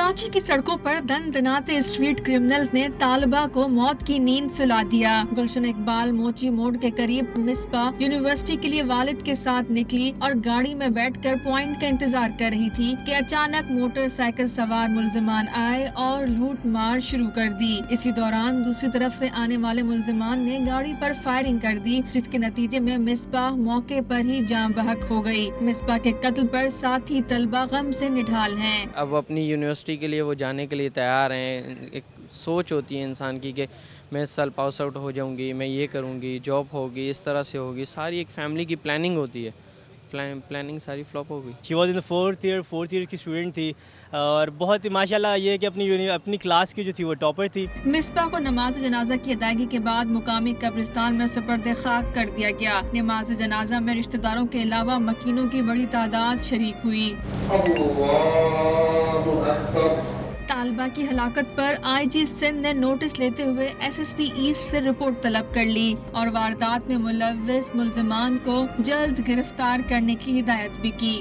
कराची की सड़कों पर दनदनाते स्ट्रीट क्रिमिनल्स ने तालिबा को मौत की नींद सुला दिया। गुलशन इकबाल मोची मोड़ के करीब मिसबा यूनिवर्सिटी के लिए वालिद के साथ निकली और गाड़ी में बैठकर पॉइंट का इंतजार कर रही थी कि अचानक मोटरसाइकिल सवार मुल्जिमान आए और लूट मार शुरू कर दी। इसी दौरान दूसरी तरफ से आने वाले मुल्जिमान ने गाड़ी पर फायरिंग कर दी, जिसके नतीजे में मिसबा मौके पर ही जान बहक हो गई। मिसबा के कत्ल पर साथी तलबा गम से निढाल हैं। अब अपनी यूनिवर्सिटी के लिए वो जाने के लिए तैयार हैं। एक सोच होती है इंसान की कि मैं इस साल पास आउट हो जाऊंगी, मैं ये करूंगी, जॉब होगी, इस तरह से होगी। सारी एक फैमिली की प्लानिंग होती है, प्लानिंग सारी फ्लॉप हो गई। She was in the fourth year की स्टूडेंट थी और बहुत ही माशाल्लाह ये कि अपनी क्लास की जो थी वो टॉपर थी। मिसबा को नमाज जनाजा की अदायगी के बाद मुकामी कब्रिस्तान में सुपर्द खाक कर दिया गया। नमाज जनाजा में रिश्तेदारों के अलावा मकीनों की बड़ी तादाद शरीक हुई। तालिबा की हलाकत पर IG सिंध ने नोटिस लेते हुए SSP ईस्ट से रिपोर्ट तलब कर ली और वारदात में मुलव्विस मुल्जिमान को जल्द गिरफ्तार करने की हिदायत भी की।